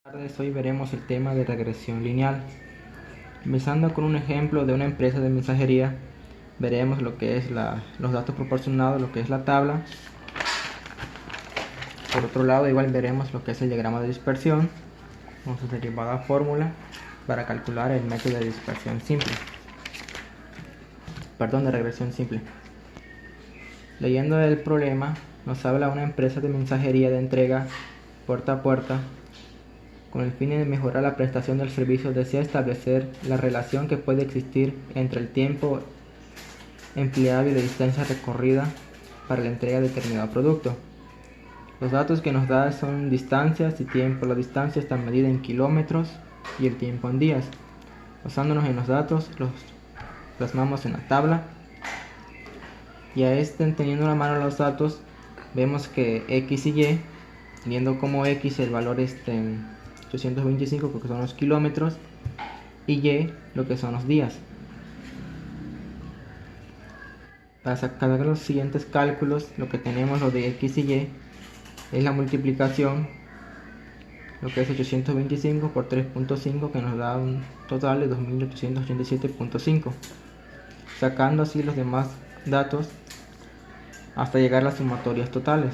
Buenas tardes, hoy veremos el tema de regresión lineal. Empezando con un ejemplo de una empresa de mensajería, veremos lo que es los datos proporcionados, lo que es la tabla. Por otro lado, igual veremos lo que es el diagrama de dispersión con su derivada fórmula para calcular el método de dispersión simple. De regresión simple. Leyendo el problema, nos habla una empresa de mensajería de entrega puerta a puerta. Con el fin de mejorar la prestación del servicio, desea establecer la relación que puede existir entre el tiempo empleado y la distancia recorrida para la entrega de determinado producto. Los datos que nos da son distancias y tiempo. La distancia está medida en kilómetros y el tiempo en días. Basándonos en los datos, los plasmamos en la tabla. Y a teniendo en la mano los datos, vemos que X y Y, teniendo como X el valor en 825, porque son los kilómetros, y Y lo que son los días. Para sacar los siguientes cálculos, lo que tenemos lo de X y Y es la multiplicación, lo que es 825 por 3.5, que nos da un total de 2887.5, sacando así los demás datos hasta llegar a las sumatorias totales,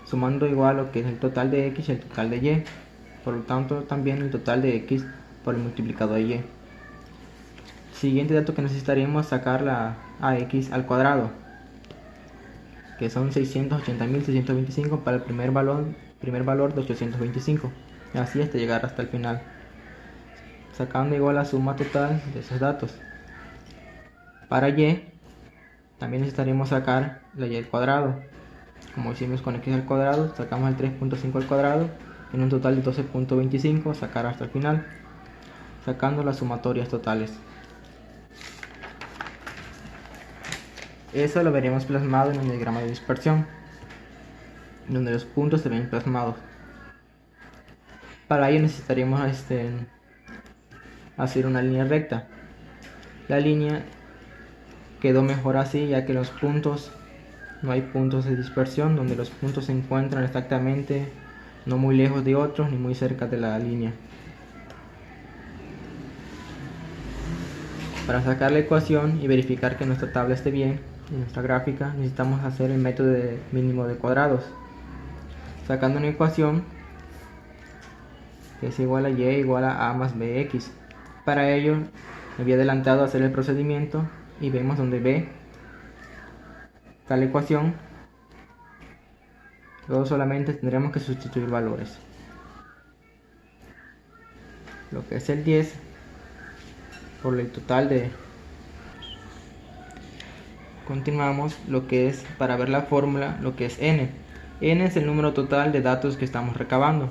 sumando igual lo que es el total de X y el total de Y, por lo tanto también el total de X por el multiplicador de Y. Siguiente dato que necesitaríamos sacar la AX al cuadrado, que son 680.625 para el primer valor de 825, así hasta llegar hasta el final, sacando igual la suma total de esos datos. Para Y también necesitaremos sacar la Y al cuadrado. Como hicimos con X al cuadrado, sacamos el 3.5 al cuadrado en un total de 12.25, sacar hasta el final, sacando las sumatorias totales. Eso lo veremos plasmado en el diagrama de dispersión, donde los puntos se ven plasmados. Para ello necesitaremos hacer una línea recta. La línea quedó mejor así, ya que los puntos, no hay puntos de dispersión, donde los puntos se encuentran exactamente no muy lejos de otros ni muy cerca de la línea. Para sacar la ecuación y verificar que nuestra tabla esté bien en nuestra gráfica, necesitamos hacer el método de mínimo de cuadrados, sacando una ecuación que es igual a Y igual a más bx. Para ello me había adelantado a hacer el procedimiento y vemos donde B está la ecuación. Luego solamente tendremos que sustituir valores. Lo que es el 10 por el total de... Continuamos lo que es para ver la fórmula, lo que es n. N es el número total de datos que estamos recabando.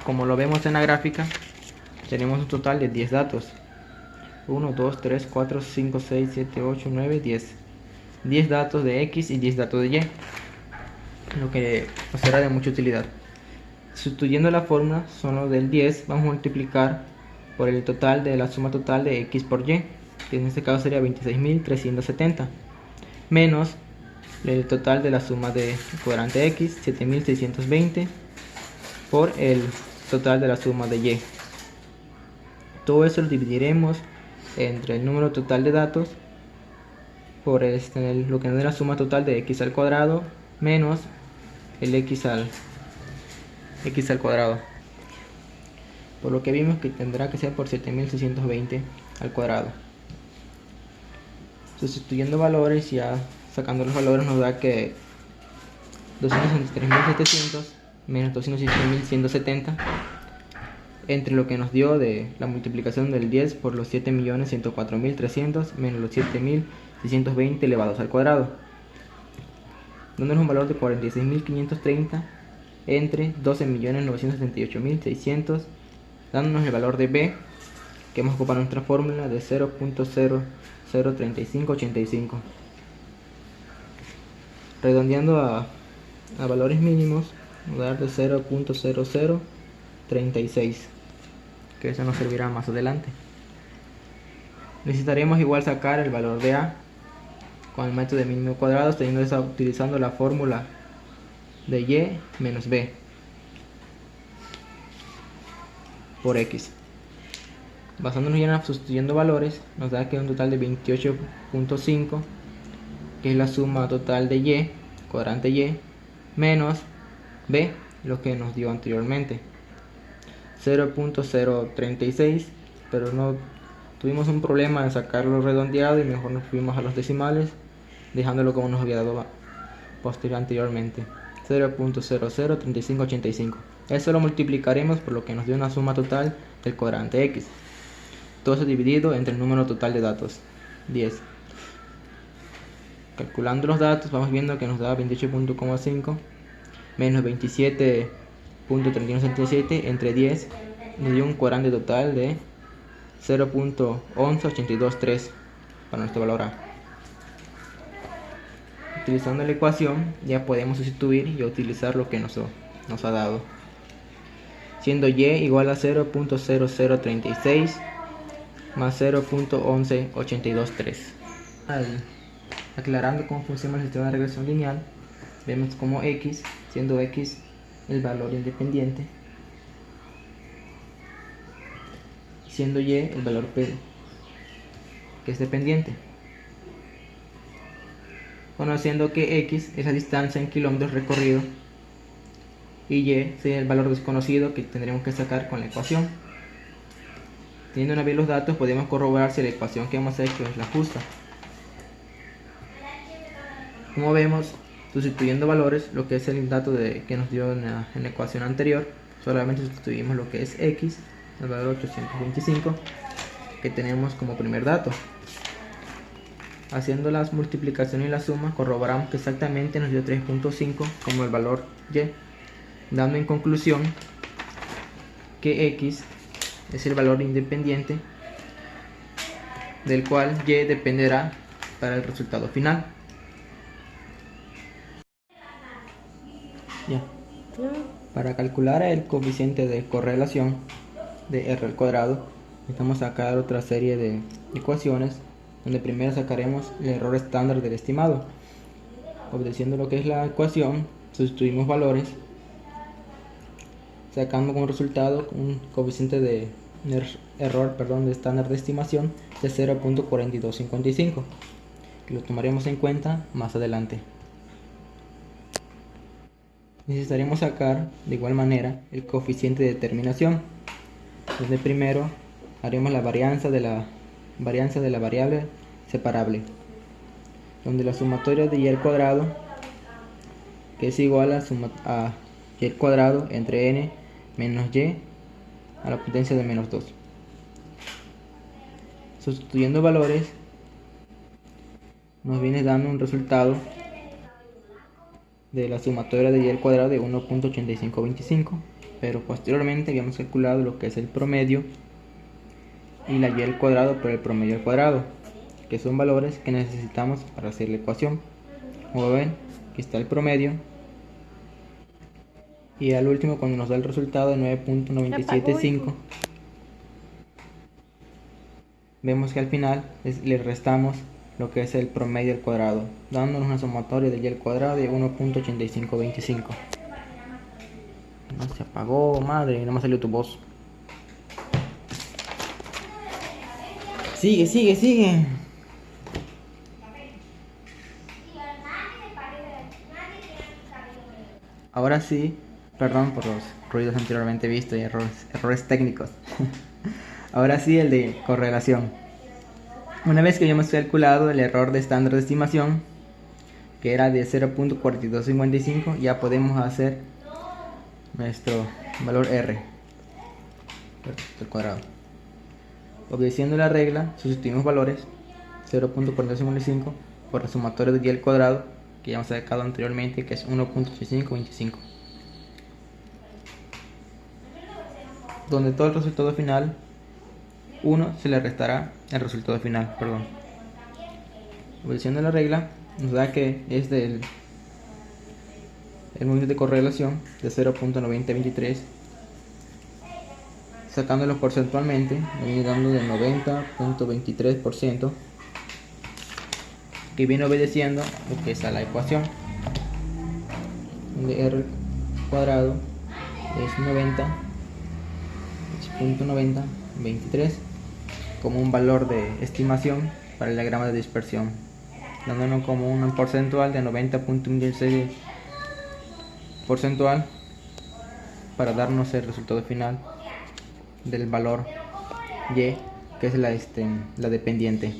Como lo vemos en la gráfica, tenemos un total de 10 datos. 1, 2, 3, 4, 5, 6, 7, 8, 9, 10. 10 datos de X y 10 datos de Y, lo que nos será de mucha utilidad. Sustituyendo la fórmula, solo del 10 vamos a multiplicar por el total de la suma total de X por Y, que en este caso sería 26.370, menos el total de la suma de cuadrante X, 7.620, por el total de la suma de Y. Todo eso lo dividiremos entre el número total de datos por lo que nos da la suma total de X al cuadrado menos el X al cuadrado, por lo que vimos que tendrá que ser por 7.620 al cuadrado. Sustituyendo valores, ya sacando los valores, nos da que 263.700 menos 216.170 entre lo que nos dio de la multiplicación del 10 por los 7.104.300 menos los 7.620 elevados al cuadrado, dándonos un valor de 46.530 entre 12.978.600, dándonos el valor de B, que hemos ocupado nuestra fórmula de 0.003585. Redondeando a valores mínimos, nos da de 0.0036, que eso nos servirá más adelante. Necesitaremos igual sacar el valor de A con el método de mínimo cuadrados, utilizando la fórmula de Y menos B. por x. Basándonos ya en sustituyendo valores, nos da que un total de 28.5, que es la suma total de y, cuadrante y, menos b, lo que nos dio anteriormente, 0.036, pero no tuvimos un problema en sacarlo redondeado y mejor nos fuimos a los decimales, dejándolo como nos había dado anteriormente, 0.003585. Eso lo multiplicaremos por lo que nos dio una suma total del cuadrante x. Todo eso dividido entre el número total de datos, 10. Calculando los datos vamos viendo que nos da 28.5 menos 27.3177 entre 10 nos dio un cuadrante total de 0.11823 para nuestro valor A. Utilizando la ecuación ya podemos sustituir y utilizar lo que nos ha dado, siendo y igual a 0.0036 más 0.11823. Aclarando cómo funciona el sistema de regresión lineal, vemos como x, siendo x el valor independiente, siendo y el valor p que es dependiente, conociendo que x es la distancia en kilómetros recorridos y y sería el valor desconocido que tendremos que sacar con la ecuación. Teniendo una vez los datos, podemos corroborar si la ecuación que hemos hecho es la justa. Como vemos, sustituyendo valores, lo que es el dato que nos dio en la ecuación anterior, solamente sustituimos lo que es x, el valor 825, que tenemos como primer dato. Haciendo las multiplicaciones y la suma, corroboramos que exactamente nos dio 3.5 como el valor y, dando en conclusión que x es el valor independiente del cual y dependerá para el resultado final. Ya. Para calcular el coeficiente de correlación de r al cuadrado, necesitamos sacar otra serie de ecuaciones, donde primero sacaremos el error estándar del estimado. Obedeciendo lo que es la ecuación, sustituimos valores, sacando como resultado un coeficiente de error de estándar de estimación de 0.4255, que lo tomaremos en cuenta más adelante. Necesitaremos sacar de igual manera el coeficiente de determinación, donde primero haremos la varianza de la variable separable, donde la sumatoria de y al cuadrado, que es igual a y al cuadrado entre n menos y a la potencia de menos 2. Sustituyendo valores nos viene dando un resultado de la sumatoria de y al cuadrado de 1.8525, pero posteriormente habíamos calculado lo que es el promedio y la y al cuadrado por el promedio al cuadrado, que son valores que necesitamos para hacer la ecuación. Como ven, aquí está el promedio, y al último, cuando nos da el resultado de 9.975, vemos que al final le restamos lo que es el promedio al cuadrado, dándonos una sumatoria de y al cuadrado de 1.8525. No se apagó, madre, no me salió tu voz. Sigue. Ahora sí, perdón por los ruidos anteriormente vistos y errores técnicos. Ahora sí, el de correlación. Una vez que hayamos calculado el error de estándar de estimación, que era de 0.4255, ya podemos hacer nuestro valor r al cuadrado. Obedeciendo la regla, sustituimos valores 0.4255 por la sumatoria de y al cuadrado, que ya hemos sacado anteriormente, que es 1.8525, donde todo el resultado final 1 se le restará el resultado final, Obedeciendo la regla, nos da que es el movimiento de correlación de 0.9023, sacándolo porcentualmente, me viene dando de 90.23%, que viene obedeciendo lo que es a la ecuación, donde r al cuadrado es 90 0.9023 como un valor de estimación para el diagrama de dispersión, dándonos como un porcentual de 90.16 porcentual para darnos el resultado final del valor y, que es la dependiente.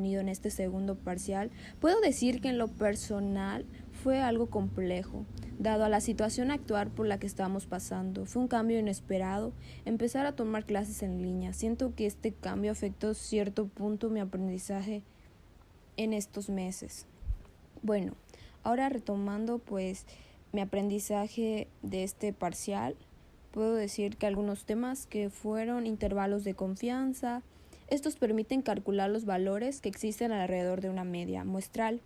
En este segundo parcial, puedo decir que en lo personal fue algo complejo, dado a la situación actual por la que estamos pasando. Fue un cambio inesperado, empezar a tomar clases en línea. Siento que este cambio afectó cierto punto mi aprendizaje en estos meses. Bueno, ahora retomando pues mi aprendizaje de este parcial, puedo decir que algunos temas que fueron intervalos de confianza. Estos permiten calcular los valores que existen alrededor de una media muestral,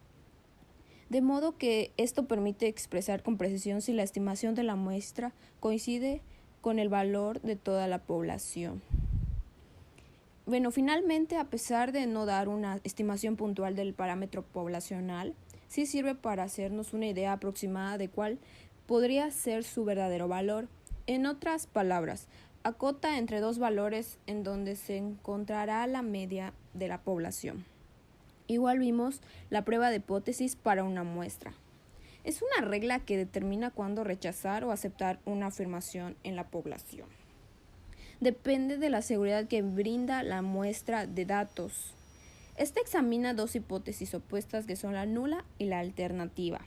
de modo que esto permite expresar con precisión si la estimación de la muestra coincide con el valor de toda la población. Bueno, finalmente, a pesar de no dar una estimación puntual del parámetro poblacional, sí sirve para hacernos una idea aproximada de cuál podría ser su verdadero valor. En otras palabras, acota entre dos valores en donde se encontrará la media de la población. Igual vimos la prueba de hipótesis para una muestra. Es una regla que determina cuándo rechazar o aceptar una afirmación en la población. Depende de la seguridad que brinda la muestra de datos. Esta examina dos hipótesis opuestas que son la nula y la alternativa.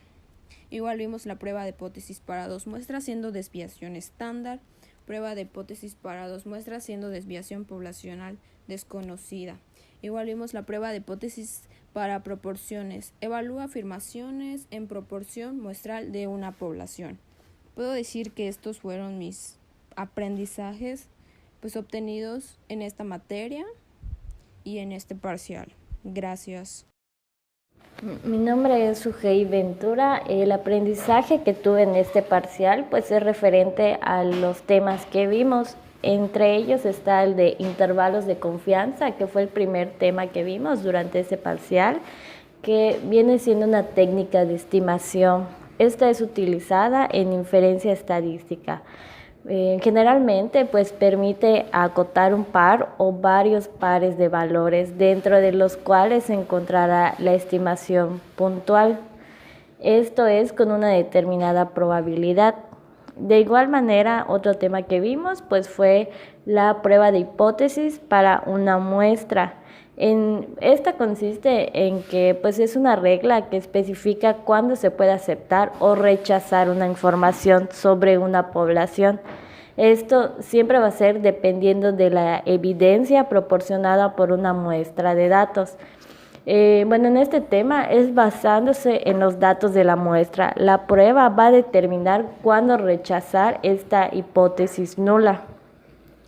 Igual vimos la prueba de hipótesis para dos muestras siendo desviación estándar, prueba de hipótesis para dos muestras siendo desviación poblacional desconocida. Igual vimos la prueba de hipótesis para proporciones, evalúa afirmaciones en proporción muestral de una población. Puedo decir que estos fueron mis aprendizajes obtenidos en esta materia y en este parcial. Gracias. Mi nombre es Sujei Ventura. El aprendizaje que tuve en este parcial es referente a los temas que vimos. Entre ellos está el de intervalos de confianza, que fue el primer tema que vimos durante este parcial, que viene siendo una técnica de estimación. Esta es utilizada en inferencia estadística. Generalmente permite acotar un par o varios pares de valores dentro de los cuales se encontrará la estimación puntual. Esto es con una determinada probabilidad. De igual manera, otro tema que vimos fue la prueba de hipótesis para una muestra. Esta consiste en que es una regla que especifica cuándo se puede aceptar o rechazar una información sobre una población. Esto siempre va a ser dependiendo de la evidencia proporcionada por una muestra de datos. En este tema es basándose en los datos de la muestra. La prueba va a determinar cuándo rechazar esta hipótesis nula.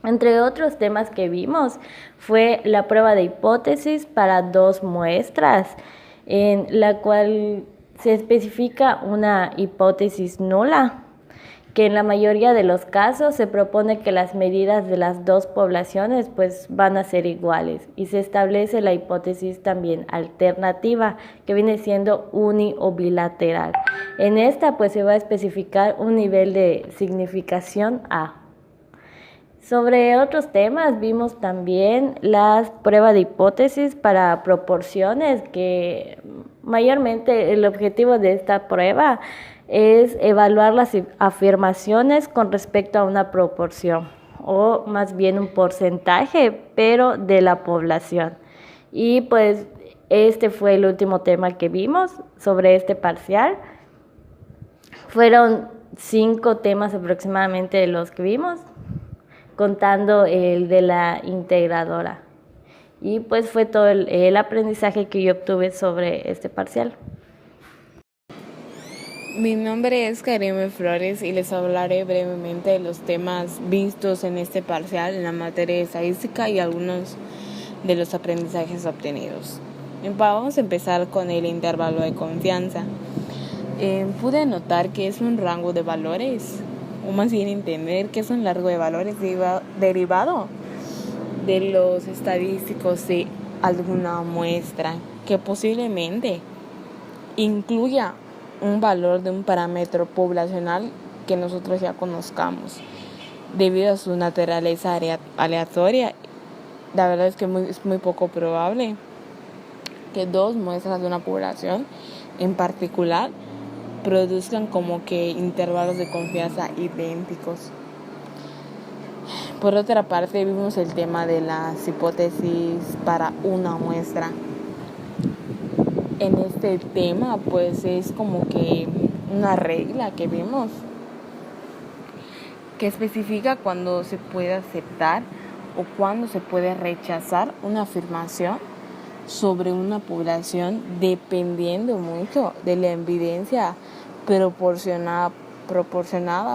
Entre otros temas que vimos fue la prueba de hipótesis para dos muestras, en la cual se especifica una hipótesis nula, que en la mayoría de los casos se propone que las medidas de las dos poblaciones van a ser iguales, y se establece la hipótesis también alternativa, que viene siendo uni o bilateral. En esta se va a especificar un nivel de significación A. Sobre otros temas vimos también las pruebas de hipótesis para proporciones, que mayormente el objetivo de esta prueba es evaluar las afirmaciones con respecto a una proporción, o más bien un porcentaje, pero de la población. Y este fue el último tema que vimos sobre este parcial. Fueron 5 temas aproximadamente de los que vimos, contando el de la integradora. Y fue todo el aprendizaje que yo obtuve sobre este parcial. Mi nombre es Karime Flores y les hablaré brevemente de los temas vistos en este parcial en la materia de estadística y algunos de los aprendizajes obtenidos. Vamos a empezar con el intervalo de confianza. Pude notar que es un rango de valores, o más bien entender que es un largo de valores derivado de los estadísticos de alguna muestra que posiblemente incluya un valor de un parámetro poblacional que nosotros ya conozcamos. Debido a su naturaleza aleatoria, la verdad es que es muy poco probable que dos muestras de una población en particular produzcan como que intervalos de confianza idénticos. Por otra parte, vimos el tema de las hipótesis para una muestra. En este tema, pues es como que una regla que vimos que especifica cuándo se puede aceptar o cuándo se puede rechazar una afirmación sobre una población dependiendo mucho de la evidencia proporcionada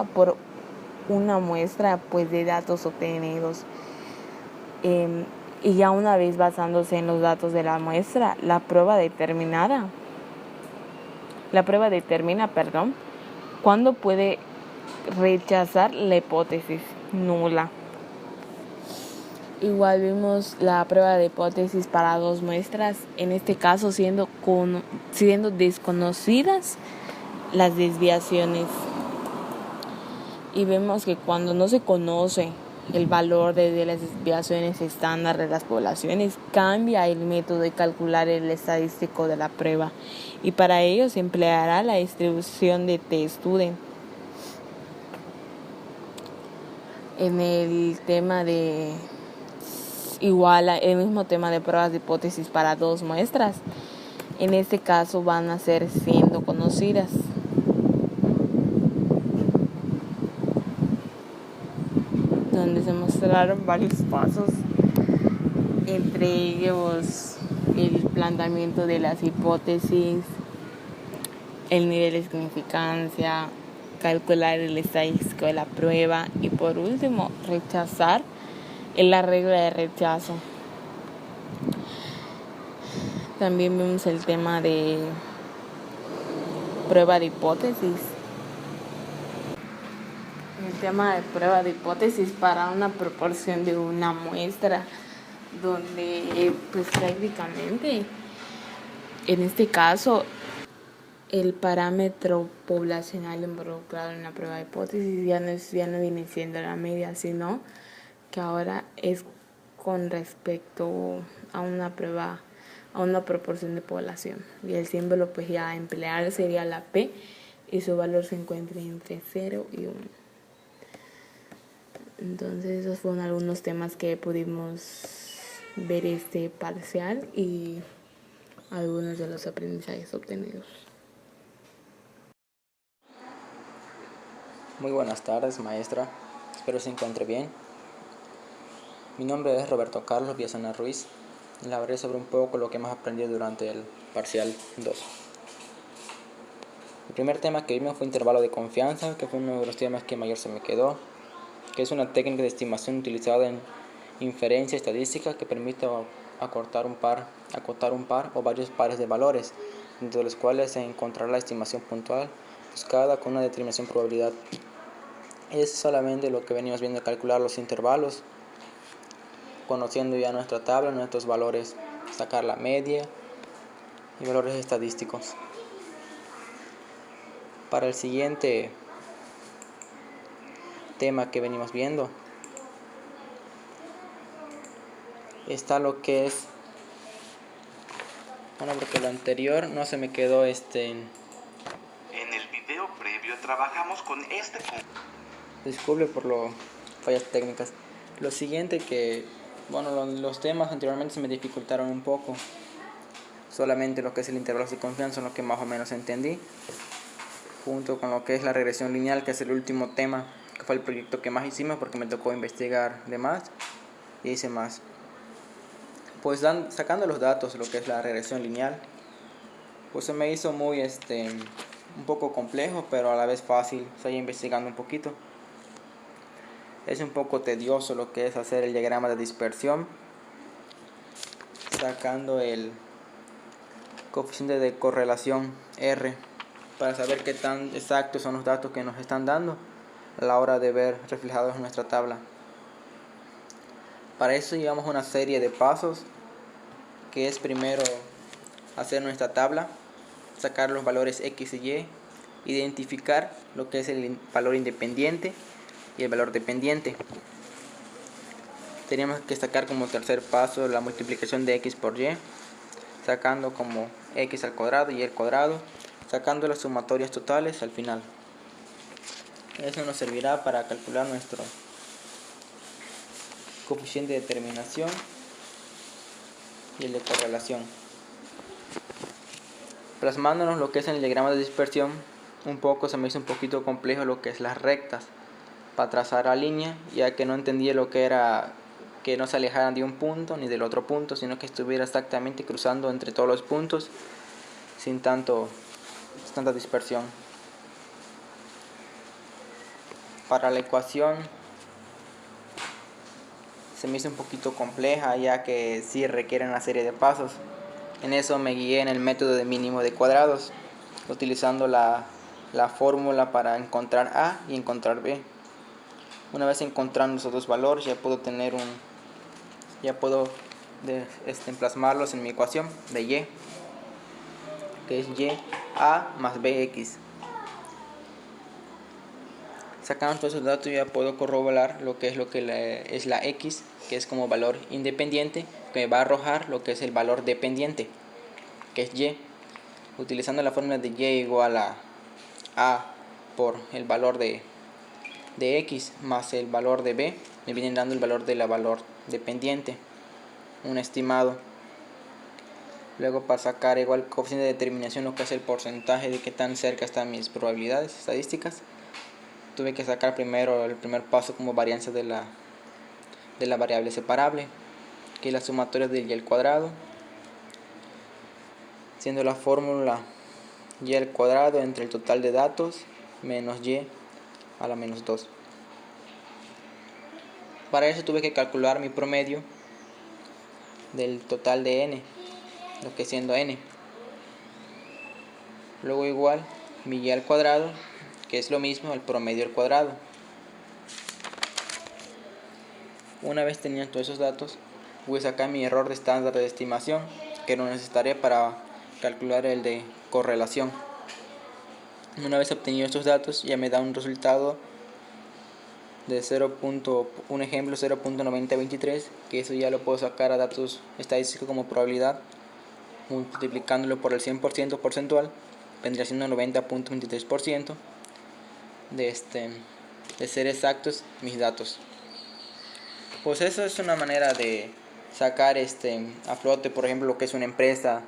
por una muestra pues de datos obtenidos. Y ya una vez basándose en los datos de la muestra, la prueba determina, cuándo puede rechazar la hipótesis nula. Igual vimos la prueba de hipótesis para dos muestras, en este caso siendo desconocidas las desviaciones. Y vemos que cuando no se conoce el valor de las desviaciones estándar de las poblaciones, cambia el método de calcular el estadístico de la prueba. Y para ello se empleará la distribución de t-student. En el tema de el mismo tema de pruebas de hipótesis para dos muestras, en este caso van a ser siendo conocidas. Donde se mostraron varios pasos, entre ellos el planteamiento de las hipótesis, el nivel de significancia, calcular el estadístico de la prueba y por último rechazar la regla de rechazo. También vemos el tema de prueba de hipótesis. El tema de prueba de hipótesis para una proporción de una muestra, donde pues prácticamente en este caso el parámetro poblacional involucrado en la prueba de hipótesis ya no viene siendo la media, sino que ahora es con respecto a una prueba, a una proporción de población. Y el símbolo pues ya a emplear sería la P y su valor se encuentra entre 0 y 1. Entonces esos fueron algunos temas que pudimos ver este parcial y algunos de los aprendizajes obtenidos. Muy buenas tardes, maestra. Espero se encuentre bien. Mi nombre es Roberto Carlos Villaseñor Ruiz y le hablaré sobre un poco lo que hemos aprendido durante el parcial 2. El primer tema que vimos fue intervalo de confianza, que fue uno de los temas que mayor se me quedó, que es una técnica de estimación utilizada en inferencia estadística que permite acotar un par o varios pares de valores, entre los cuales se encontrará la estimación puntual buscada con una determinación probabilidad. Es solamente lo que venimos viendo, calcular los intervalos, conociendo ya nuestra tabla, nuestros valores, sacar la media y valores estadísticos. Para el siguiente tema que venimos viendo está lo que es, porque lo anterior no se me quedó En el video previo trabajamos con disculpe por las fallas técnicas. Lo siguiente que, los temas anteriormente se me dificultaron un poco. Solamente lo que es el intervalo de confianza es lo que más o menos entendí, junto con lo que es la regresión lineal, que es el último tema, que fue el proyecto que más hicimos porque me tocó investigar de más y hice más. Pues sacando los datos, lo que es la regresión lineal, pues se me hizo muy un poco complejo, pero a la vez fácil. Estoy investigando un poquito. Es un poco tedioso lo que es hacer el diagrama de dispersión, sacando el coeficiente de correlación R, para saber qué tan exactos son los datos que nos están dando a la hora de ver reflejados en nuestra tabla. Para eso llevamos una serie de pasos que es primero hacer nuestra tabla, sacar los valores X y Y, identificar lo que es el valor independiente y el valor dependiente. Tenemos que sacar como tercer paso la multiplicación de X por Y, sacando como X al cuadrado y Y al cuadrado, sacando las sumatorias totales al final. Eso nos servirá para calcular nuestro coeficiente de determinación y el de correlación. Plasmándonos lo que es en el diagrama de dispersión, un poco se me hizo un poquito complejo lo que es las rectas para trazar la línea, ya que no entendía lo que era que no se alejaran de un punto ni del otro punto, sino que estuviera exactamente cruzando entre todos los puntos sin tanta dispersión. Para la ecuación se me hizo un poquito compleja, ya que sí requiere una serie de pasos. En eso me guié en el método de mínimo de cuadrados, utilizando la fórmula para encontrar A y encontrar B. Una vez encontrando esos dos valores, ya puedo plasmarlos en mi ecuación de Y, que es Y A más BX. Sacando todos esos datos, ya puedo corroborar lo que es la X, que es como valor independiente, que me va a arrojar lo que es el valor dependiente, que es Y. Utilizando la fórmula de Y igual a por el valor de X más el valor de B, me vienen dando el valor de la valor dependiente, un estimado. Luego, para sacar igual coeficiente de determinación, lo que es el porcentaje de qué tan cerca están mis probabilidades estadísticas, tuve que sacar primero el primer paso como varianza de la variable separable, que es la sumatoria del Y al cuadrado, siendo la fórmula Y al cuadrado entre el total de datos menos Y a la menos 2. Para eso tuve que calcular mi promedio del total de n, lo que siendo n. Luego igual mi Y al cuadrado, que es lo mismo al promedio al cuadrado. Una vez teniendo todos esos datos, voy a sacar mi error de estándar de estimación, que lo necesitaré para calcular el de correlación. Una vez obtenido estos datos, ya me da un resultado de 0.9023, que eso ya lo puedo sacar a datos estadísticos como probabilidad, multiplicándolo por el 100% porcentual, vendría siendo 90.23% de ser exactos mis datos. Pues eso es una manera de sacar a flote, por ejemplo, lo que es una empresa